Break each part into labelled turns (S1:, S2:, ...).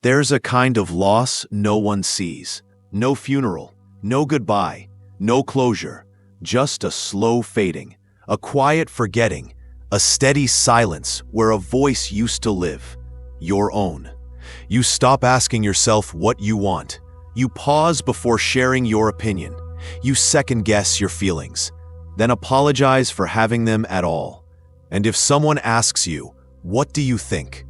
S1: There's a kind of loss no one sees. No funeral, no goodbye, no closure, just a slow fading, a quiet forgetting, a steady silence where a voice used to live, your own. You stop asking yourself what you want. You pause before sharing your opinion. You second-guess your feelings, then apologize for having them at all. And if someone asks you, "What do you think?"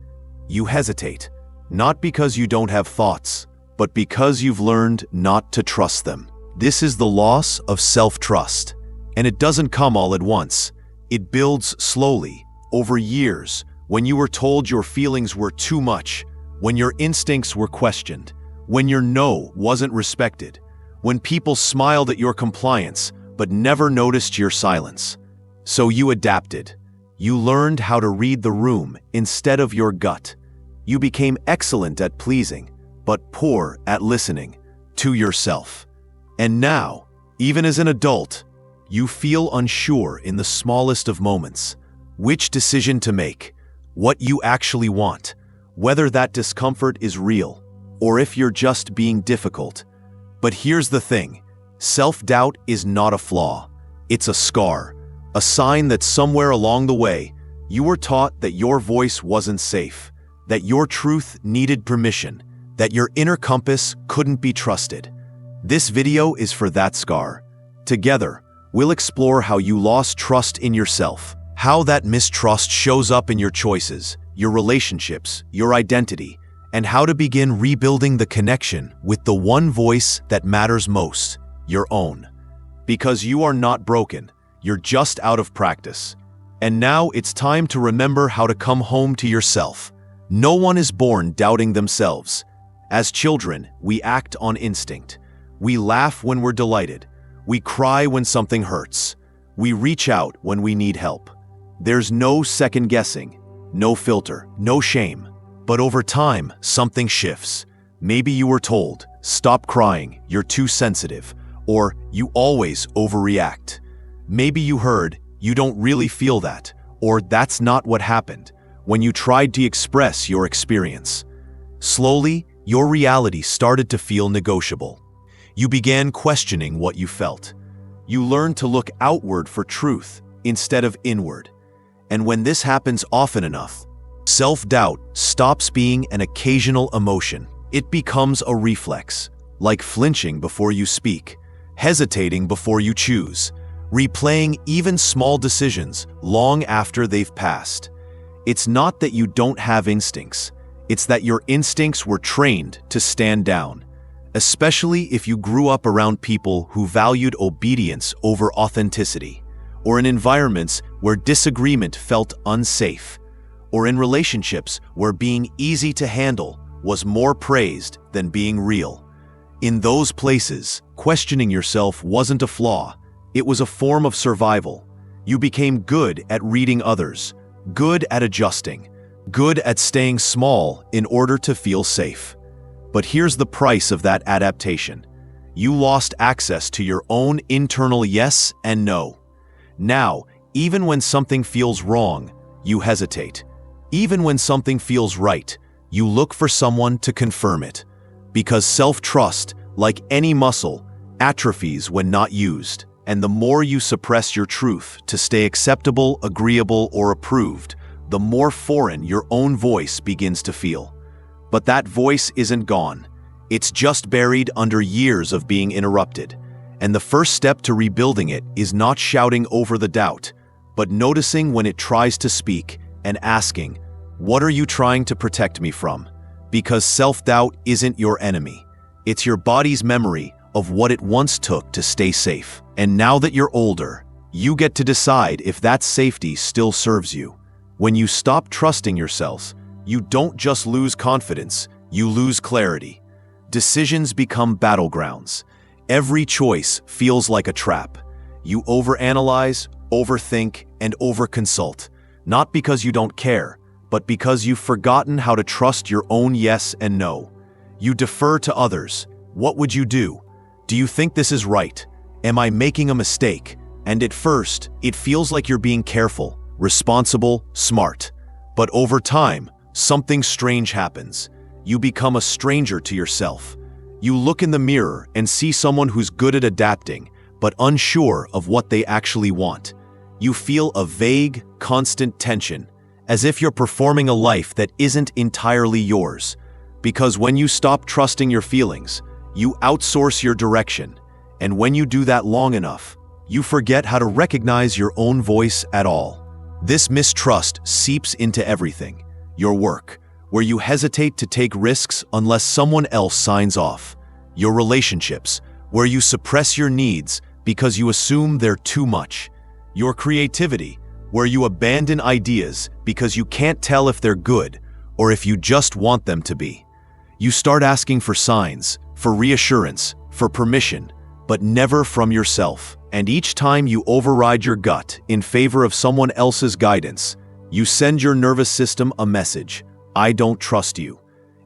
S1: you hesitate, not because you don't have thoughts, but because you've learned not to trust them. This is the loss of self-trust, and it doesn't come all at once. It builds slowly, over years, when you were told your feelings were too much, when your instincts were questioned, when your no wasn't respected, when people smiled at your compliance but never noticed your silence. So you adapted. You learned how to read the room instead of your gut. You became excellent at pleasing, but poor at listening to yourself. And now, even as an adult, you feel unsure in the smallest of moments. Which decision to make, what you actually want, whether that discomfort is real, or if you're just being difficult. But here's the thing, self-doubt is not a flaw. It's a scar, a sign that somewhere along the way, you were taught that your voice wasn't safe, that your truth needed permission, that your inner compass couldn't be trusted. This video is for that scar. Together, we'll explore how you lost trust in yourself, how that mistrust shows up in your choices, your relationships, your identity, and how to begin rebuilding the connection with the one voice that matters most, your own. Because you are not broken, you're just out of practice. And now it's time to remember how to come home to yourself. No one is born doubting themselves. As children, we act on instinct. We laugh when we're delighted. We cry when something hurts. We reach out when we need help. There's no second guessing, no filter, no shame. But over time, something shifts. Maybe you were told, "Stop crying, you're too sensitive," or "You always overreact." Maybe you heard, "You don't really feel that," or "That's not what happened," when you tried to express your experience. Slowly, your reality started to feel negotiable. You began questioning what you felt. You learned to look outward for truth instead of inward. And when this happens often enough, self-doubt stops being an occasional emotion. It becomes a reflex, like flinching before you speak, hesitating before you choose, replaying even small decisions long after they've passed. It's not that you don't have instincts, it's that your instincts were trained to stand down, especially if you grew up around people who valued obedience over authenticity, or in environments where disagreement felt unsafe, or in relationships where being easy to handle was more praised than being real. In those places, questioning yourself wasn't a flaw, it was a form of survival. You became good at reading others, good at adjusting, good at staying small in order to feel safe. But here's the price of that adaptation. You lost access to your own internal yes and no. Now, even when something feels wrong, you hesitate. Even when something feels right, you look for someone to confirm it. Because self-trust, like any muscle, atrophies when not used. And the more you suppress your truth to stay acceptable, agreeable, or approved, the more foreign your own voice begins to feel. But that voice isn't gone. It's just buried under years of being interrupted. And the first step to rebuilding it is not shouting over the doubt, but noticing when it tries to speak and asking, "What are you trying to protect me from?" Because self-doubt isn't your enemy. It's your body's memory of what it once took to stay safe. And now that you're older, you get to decide if that safety still serves you. When you stop trusting yourself, you don't just lose confidence, you lose clarity. Decisions become battlegrounds. Every choice feels like a trap. You overanalyze, overthink, and overconsult, not because you don't care, but because you've forgotten how to trust your own yes and no. You defer to others. What would you do? Do you think this is right? Am I making a mistake? And at first, it feels like you're being careful, responsible, smart. But over time, something strange happens. you become a stranger to yourself. You look in the mirror and see someone who's good at adapting, but unsure of what they actually want. You feel a vague, constant tension, as if you're performing a life that isn't entirely yours. Because when you stop trusting your feelings, you outsource your direction. And when you do that long enough, you forget how to recognize your own voice at all. This mistrust seeps into everything. Your work, where you hesitate to take risks unless someone else signs off. Your relationships, where you suppress your needs because you assume they're too much. Your creativity, where you abandon ideas because you can't tell if they're good or if you just want them to be. You start asking for signs, for reassurance, for permission, but never from yourself. And each time you override your gut in favor of someone else's guidance, you send your nervous system a message: I don't trust you.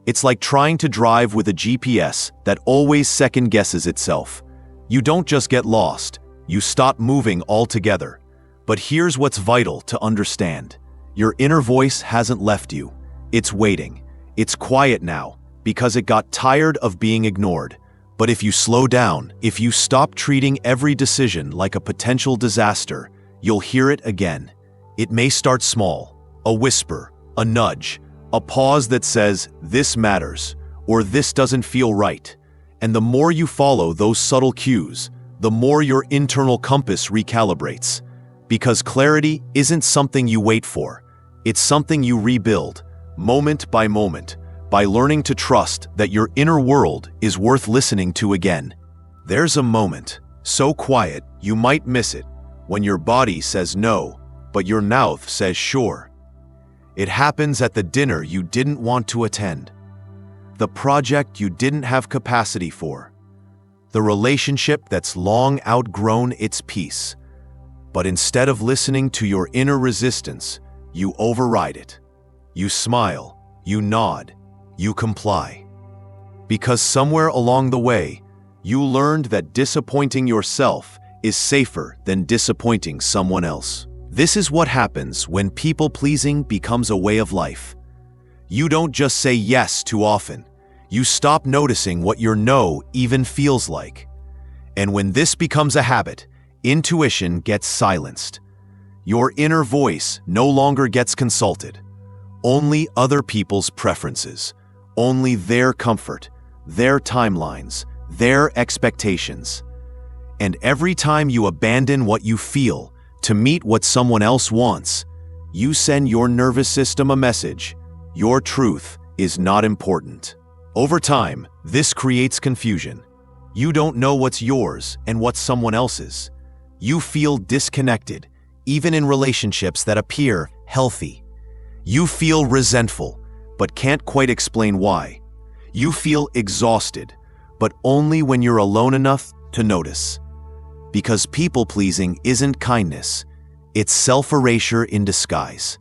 S1: It's like trying to drive with a GPS that always second guesses itself. You don't just get lost, you stop moving altogether. But here's what's vital to understand. Your inner voice hasn't left you. It's waiting. It's quiet now, because it got tired of being ignored. But if you slow down, if you stop treating every decision like a potential disaster, you'll hear it again. It may start small, a whisper, a nudge, a pause that says, this matters, or this doesn't feel right. And the more you follow those subtle cues, the more your internal compass recalibrates. Because clarity isn't something you wait for. It's something you rebuild, moment by moment, by learning to trust that your inner world is worth listening to again. There's a moment, so quiet you might miss it, when your body says no, but your mouth says sure. It happens at the dinner you didn't want to attend, the project you didn't have capacity for, the relationship that's long outgrown its peace. But instead of listening to your inner resistance, you override it. You smile, you nod, you comply. Because somewhere along the way, you learned that disappointing yourself is safer than disappointing someone else. This is what happens when people-pleasing becomes a way of life. You don't just say yes too often. You stop noticing what your no even feels like. And when this becomes a habit, intuition gets silenced. Your inner voice no longer gets consulted. Only other people's preferences, only their comfort, their timelines, their expectations. And every time you abandon what you feel to meet what someone else wants, you send your nervous system a message: your truth is not important. Over time, this creates confusion. You don't know what's yours and what's someone else's. You feel disconnected, even in relationships that appear healthy. You feel resentful, but can't quite explain why. You feel exhausted, but only when you're alone enough to notice. Because people-pleasing isn't kindness, it's self-erasure in disguise.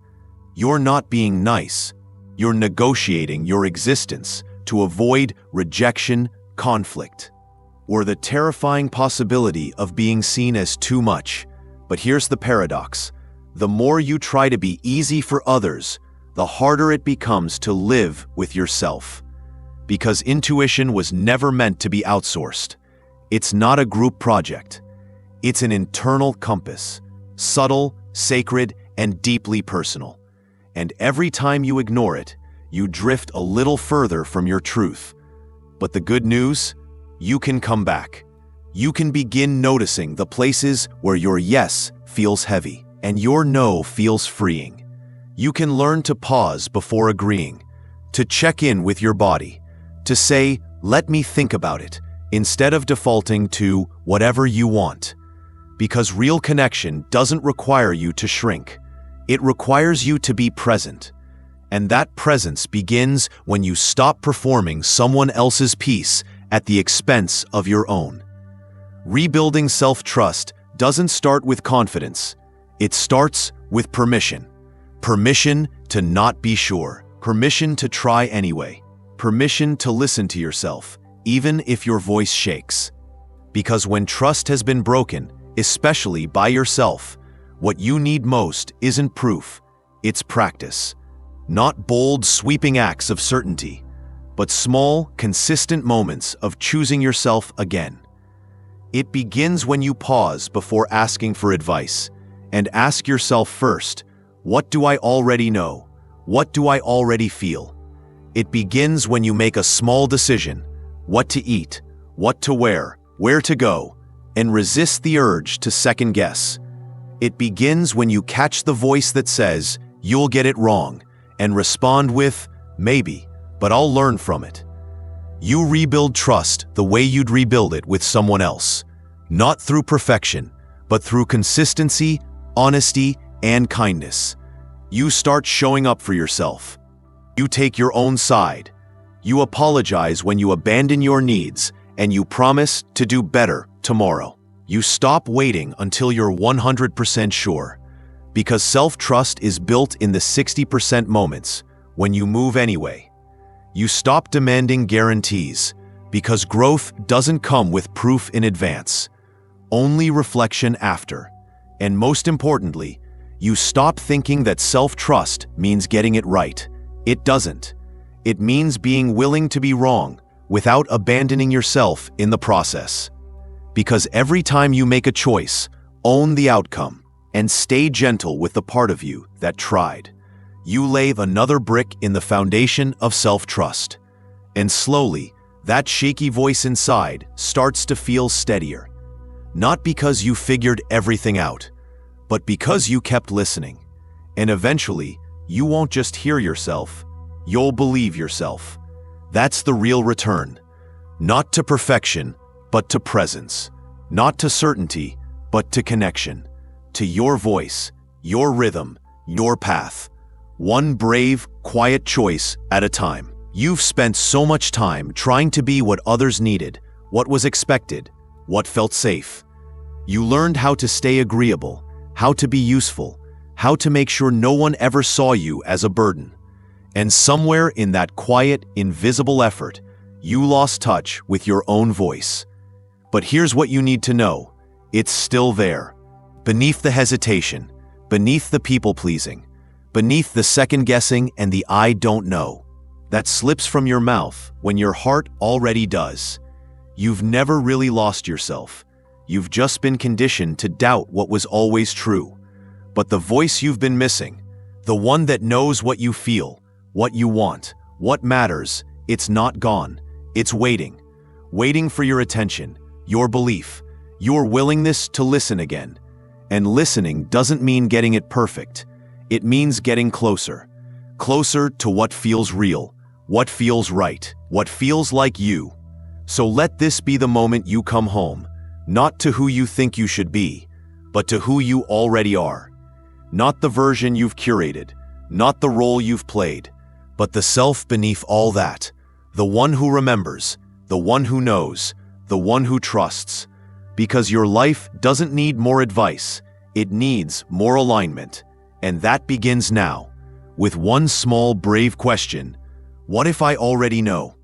S1: You're not being nice, you're negotiating your existence to avoid rejection, conflict, or the terrifying possibility of being seen as too much. But here's the paradox. The more you try to be easy for others, the harder it becomes to live with yourself. Because intuition was never meant to be outsourced. It's not a group project. It's an internal compass, subtle, sacred, and deeply personal. And every time you ignore it, you drift a little further from your truth. But the good news? You can come back. You can begin noticing the places where your yes feels heavy and your no feels freeing. You can learn to pause before agreeing, to check in with your body, to say, let me think about it, instead of defaulting to whatever you want. Because real connection doesn't require you to shrink. It requires you to be present. And that presence begins when you stop performing someone else's piece at the expense of your own. Rebuilding self-trust doesn't start with confidence. It starts with permission. Permission to not be sure. Permission to try anyway. Permission to listen to yourself, even if your voice shakes. Because when trust has been broken, especially by yourself, what you need most isn't proof, it's practice. Not bold, sweeping acts of certainty, but small, consistent moments of choosing yourself again. It begins when you pause before asking for advice and ask yourself first, what do I already know? What do I already feel? It begins when you make a small decision, what to eat, what to wear, where to go, and resist the urge to second guess. It begins when you catch the voice that says, you'll get it wrong, and respond with, maybe, but I'll learn from it. You rebuild trust the way you'd rebuild it with someone else, not through perfection, but through consistency, honesty, and kindness. You start showing up for yourself. You take your own side. You apologize when you abandon your needs, and you promise to do better tomorrow. You stop waiting until you're 100% sure, because self-trust is built in the 60% moments when you move anyway. You stop demanding guarantees, because growth doesn't come with proof in advance, only reflection after. And most importantly, you stop thinking that self-trust means getting it right. It doesn't. It means being willing to be wrong without abandoning yourself in the process. Because every time you make a choice, own the outcome and stay gentle with the part of you that tried. You lay another brick in the foundation of self-trust. And slowly, that shaky voice inside starts to feel steadier. Not because you figured everything out, but because you kept listening. And eventually, you won't just hear yourself, you'll believe yourself. That's the real return. Not to perfection, but to presence. Not to certainty, but to connection. To your voice, your rhythm, your path. One brave, quiet choice at a time. You've spent so much time trying to be what others needed, what was expected, what felt safe. You learned how to stay agreeable, how to be useful, how to make sure no one ever saw you as a burden. And somewhere in that quiet, invisible effort, you lost touch with your own voice. But here's what you need to know. It's still there. Beneath the hesitation, beneath the people-pleasing, beneath the second-guessing and the I don't know that slips from your mouth when your heart already does. You've never really lost yourself. You've just been conditioned to doubt what was always true. But the voice you've been missing, the one that knows what you feel, what you want, what matters, it's not gone. It's waiting. Waiting for your attention, your belief, your willingness to listen again. And listening doesn't mean getting it perfect. It means getting closer. Closer to what feels real, what feels right, what feels like you. So let this be the moment you come home, not to who you think you should be, but to who you already are. Not the version you've curated, not the role you've played, but the self beneath all that. The one who remembers, the one who knows, the one who trusts. Because your life doesn't need more advice, it needs more alignment. And that begins now, with one small brave question. What if I already know?